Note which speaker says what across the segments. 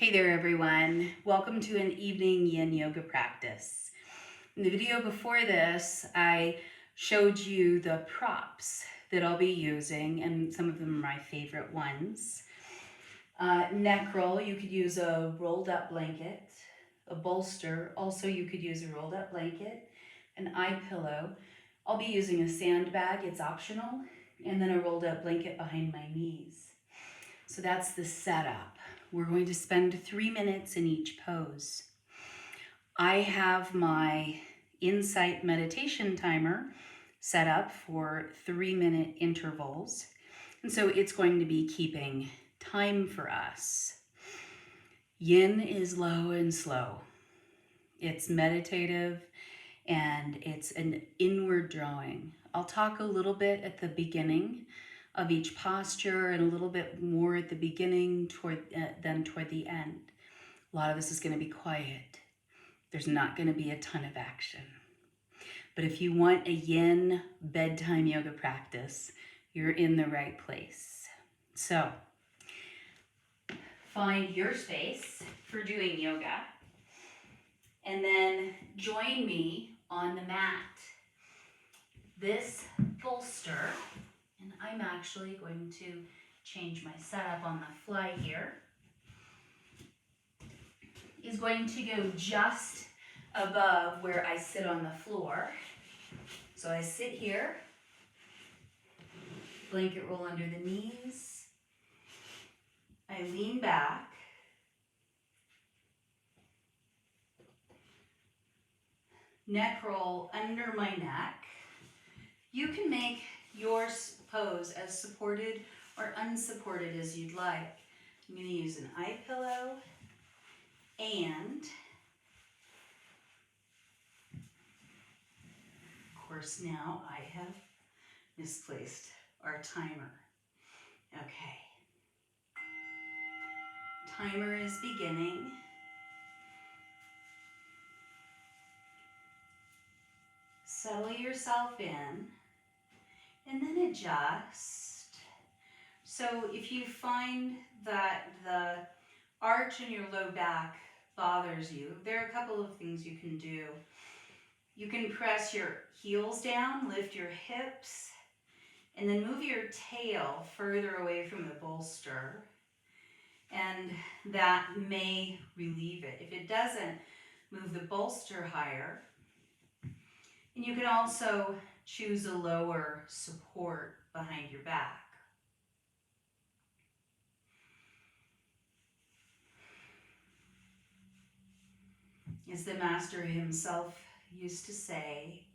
Speaker 1: Hey there everyone, welcome to an evening Yin Yoga practice. In the video before this, I showed you the props that I'll be using, and some of them are my favorite ones. Neck roll, you could use a rolled up blanket. A bolster, also you could use a rolled up blanket. An eye pillow. I'll be using a sandbag, it's optional, and then a rolled up blanket behind my knees. So that's the setup. We're going to spend 3 minutes in each pose. I have my Insight meditation timer set up for 3-minute intervals. And so it's going to be keeping time for us. Yin is low and slow. It's meditative and it's an inward drawing. I'll talk a little bit at the beginning of each posture and a little bit more at the beginning than toward the end. A lot of this is going to be quiet. There's not going to be a ton of action. But if you want a yin bedtime yoga practice, you're in the right place. So find your space for doing yoga and then join me on the mat. This bolster, and I'm actually going to change my setup on the fly here, is going to go just above where I sit on the floor. So I sit here, blanket roll under the knees, I lean back, neck roll under my neck. You can make your pose as supported or unsupported as you'd like. I'm going to use an eye pillow and, of course, now I have misplaced our timer. Okay. Timer is beginning. Settle yourself in and then adjust. So if you find that the arch in your low back bothers you, there are a couple of things you can do. You can press your heels down, lift your hips, and then move your tail further away from the bolster. And that may relieve it. If it doesn't, move the bolster higher. And you can also choose a lower support behind your back. As the master himself used to say,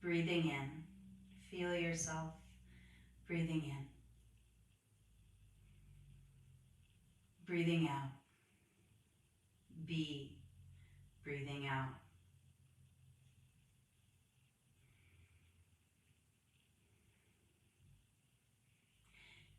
Speaker 1: breathing in, feel yourself breathing in, breathing out, be breathing out.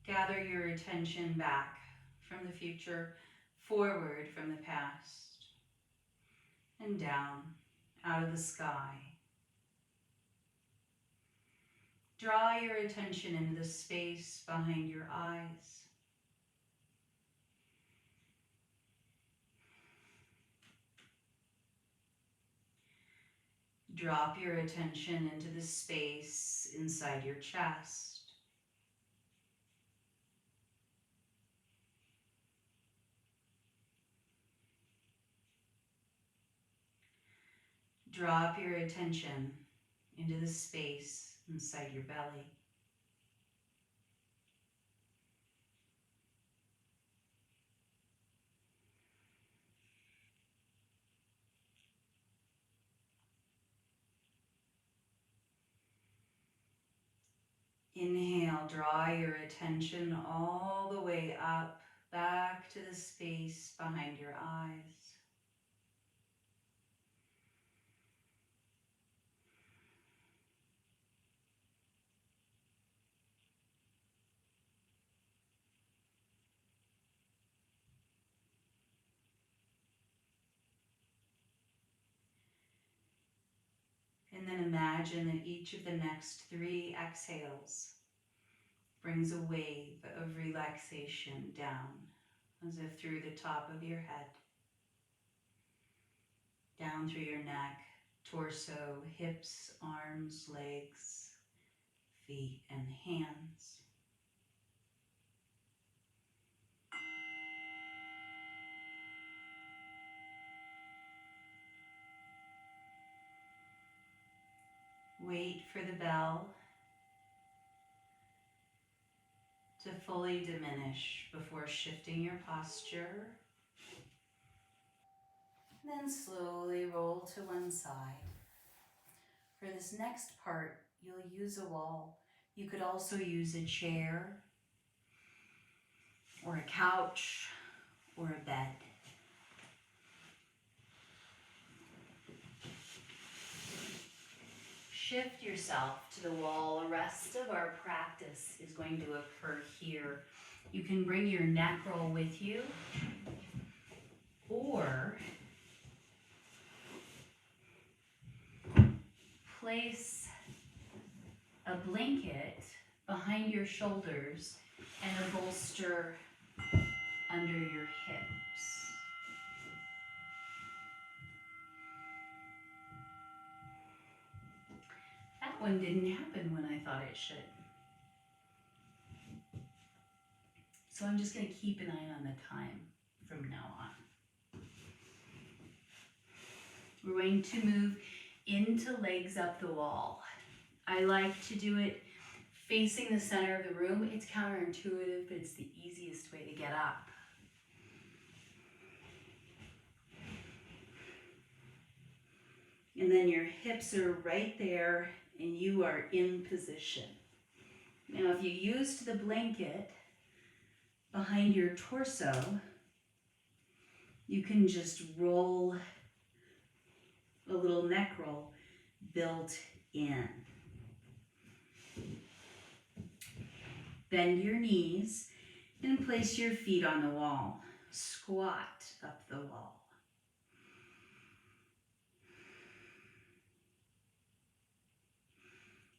Speaker 1: Gather your attention back from the future, forward from the past, and down out of the sky. Draw your attention into the space behind your eyes. Drop your attention into the space inside your chest. Drop your attention into the space inside your belly. Inhale, draw your attention all the way up, back to the space behind your eyes. And then imagine that each of the next 3 exhales brings a wave of relaxation down as if through the top of your head, down through your neck, torso, hips, arms, legs, feet, and hands. Wait for the bell to fully diminish before shifting your posture. Then slowly roll to one side. For this next part, you'll use a wall. You could also use a chair or a couch or a bed. Shift yourself to the wall. The rest of our practice is going to occur here. You can bring your neck roll with you, or place a blanket behind your shoulders and a bolster under your hips. That one didn't happen when I thought it should. So I'm just going to keep an eye on the time from now on. We're going to move into legs up the wall. I like to do it facing the center of the room. It's counterintuitive, but it's the easiest way to get up. And then your hips are right there and you are in position. Now, if you used the blanket behind your torso, you can just roll a little neck roll built in. Bend your knees and place your feet on the wall. Squat up the wall.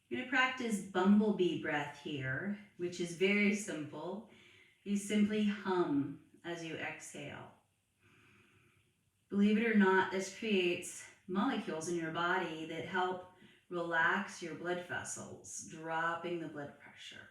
Speaker 1: You're going to practice bumblebee breath here, which is very simple. You simply hum as you exhale. Believe it or not, this creates molecules in your body that help relax your blood vessels, dropping the blood pressure.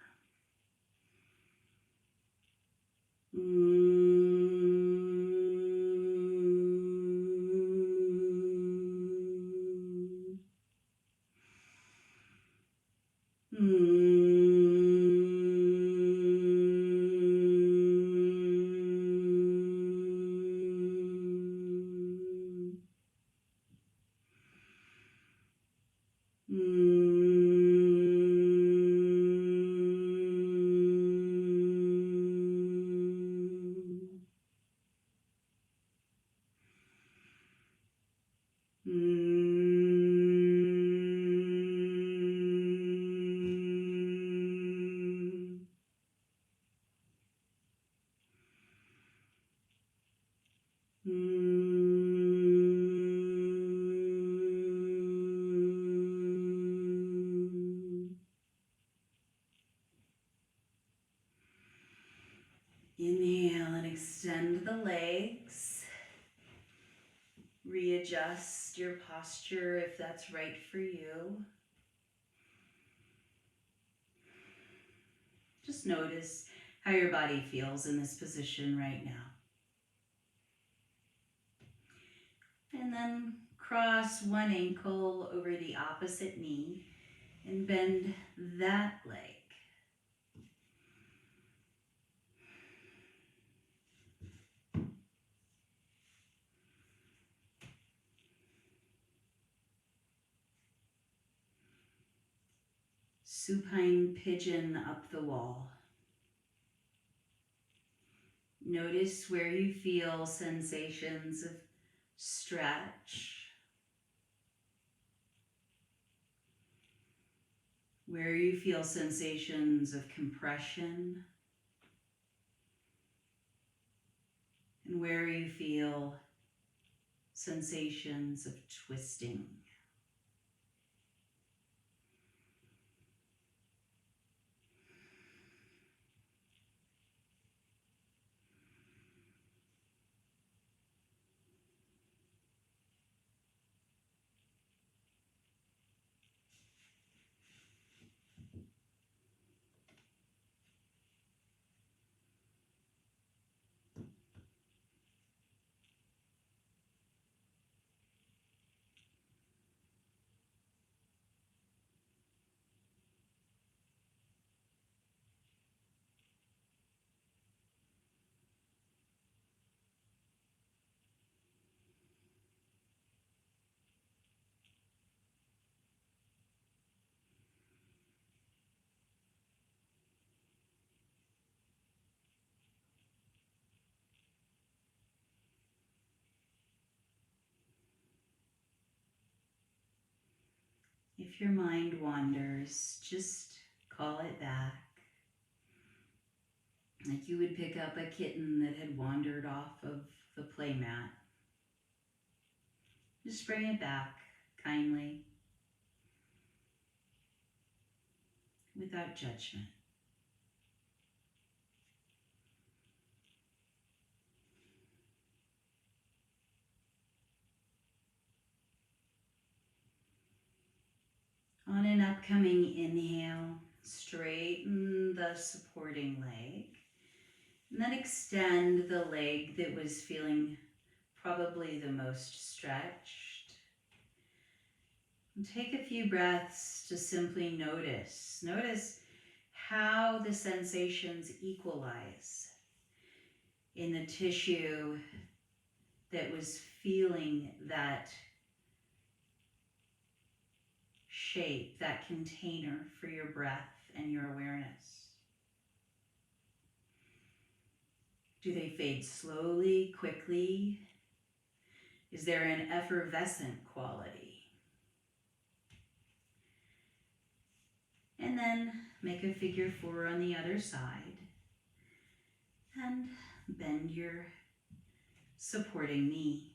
Speaker 1: Inhale and extend the legs. Readjust your posture if that's right for you. Just notice how your body feels in this position right now. And then cross one ankle over the opposite knee and bend that leg. Supine pigeon up the wall. Notice where you feel sensations of stretch, where you feel sensations of compression, and where you feel sensations of twisting. If your mind wanders, just call it back. Like you would pick up a kitten that had wandered off of the playmat. Just bring it back kindly, without judgment. On an upcoming inhale, straighten the supporting leg, and then extend the leg that was feeling probably the most stretched. And take a few breaths to simply notice. Notice how the sensations equalize in the tissue that was feeling that shape, that container for your breath and your awareness. Do they fade slowly, quickly? Is there an effervescent quality? And then make a figure 4 on the other side and bend your supporting knee.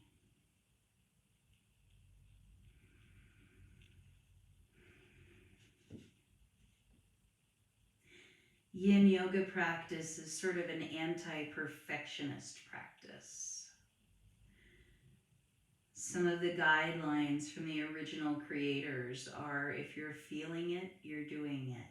Speaker 1: Yin Yoga practice is sort of an anti-perfectionist practice. Some of the guidelines from the original creators are, if you're feeling it, you're doing it.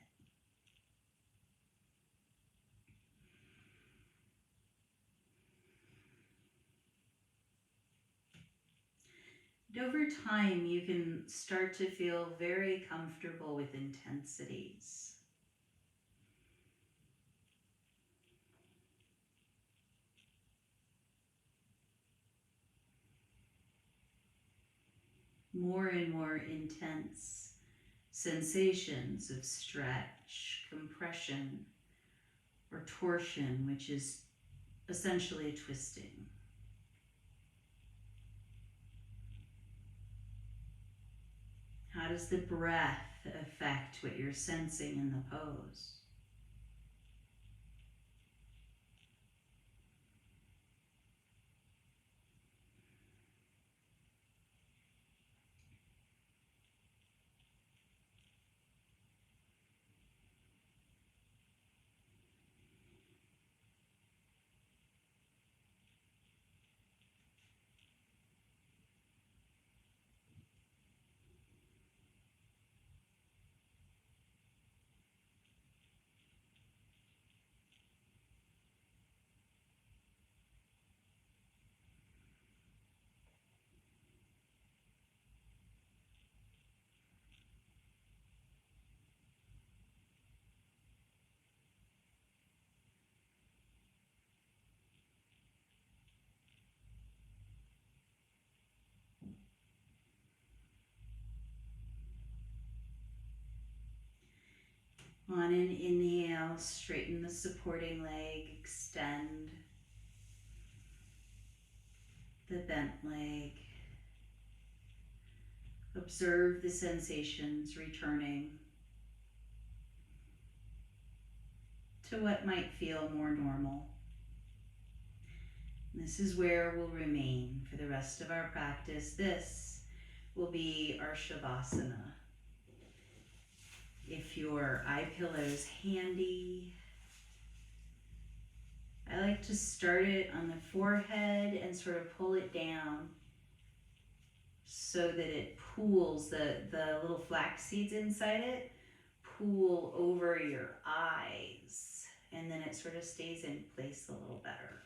Speaker 1: And over time, you can start to feel very comfortable with intensities. More and more intense sensations of stretch, compression, or torsion, which is essentially twisting. How does the breath affect what you're sensing in the pose? On an inhale, straighten the supporting leg, extend the bent leg. Observe the sensations returning to what might feel more normal. And this is where we'll remain for the rest of our practice. This will be our Shavasana. If your eye pillow's handy, I like to start it on the forehead and sort of pull it down so that it pools, the little flax seeds inside it pool over your eyes, and then it sort of stays in place a little better.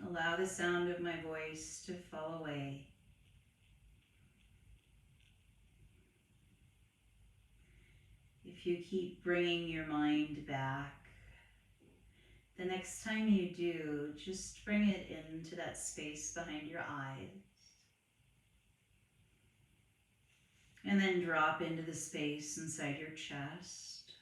Speaker 1: Allow the sound of my voice to fall away. If you keep bringing your mind back, The next time you do, just bring it into that space behind your eyes. And then drop into the space inside your chest.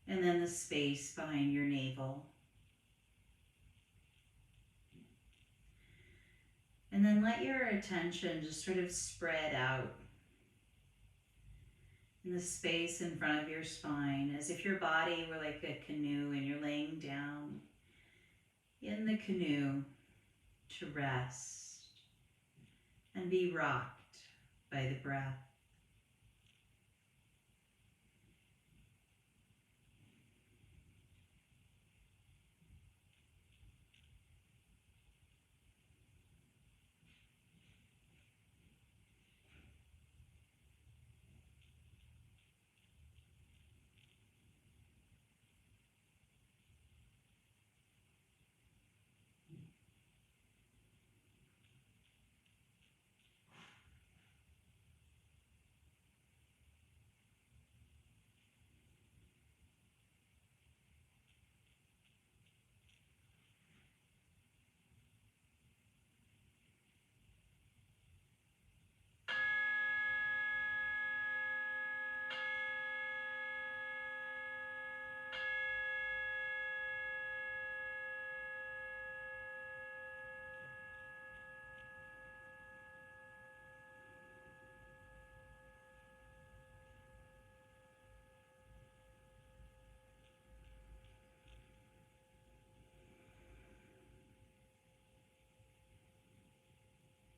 Speaker 1: And then the space behind your navel. And then let your attention just sort of spread out in the space in front of your spine, as if your body were like a canoe and you're laying down in the canoe to rest and be rocked by the breath.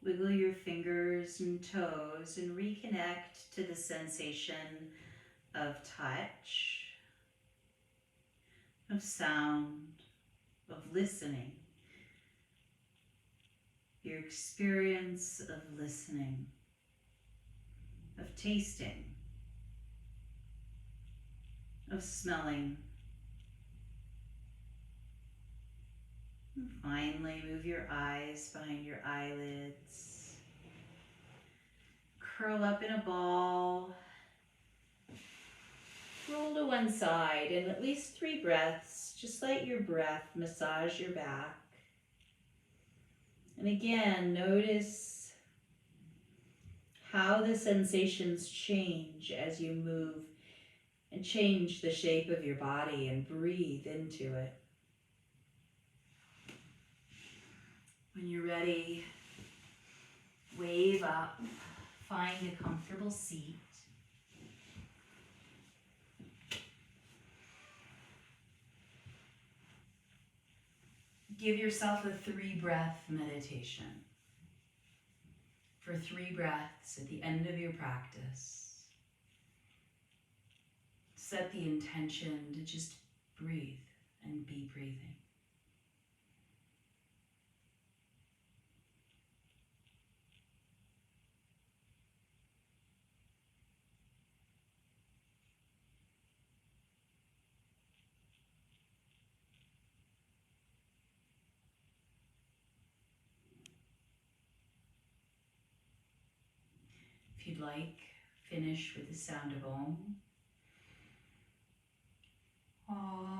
Speaker 1: Wiggle your fingers and toes and reconnect to the sensation of touch, of sound, of listening. Your experience of listening, of tasting, of smelling. And finally, move your eyes behind your eyelids. Curl up in a ball. Roll to one side, and at least 3 breaths. Just let your breath massage your back. And again, notice how the sensations change as you move and change the shape of your body and breathe into it. When you're ready, wave up, find a comfortable seat. Give yourself a 3-breath meditation. For 3 breaths at the end of your practice, set the intention to just breathe and be breathing. If you'd like, finish with the sound of Om. Om.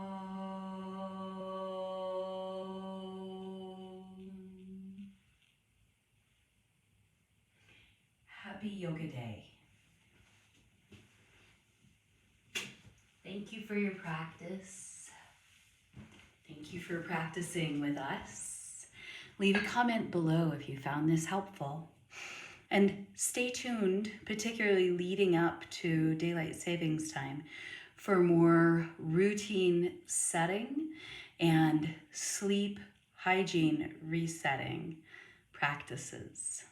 Speaker 1: Happy Yoga Day. Thank you for your practice. Thank you for practicing with us. Leave a comment below if you found this helpful. And stay tuned, particularly leading up to daylight savings time, for more routine setting and sleep hygiene resetting practices.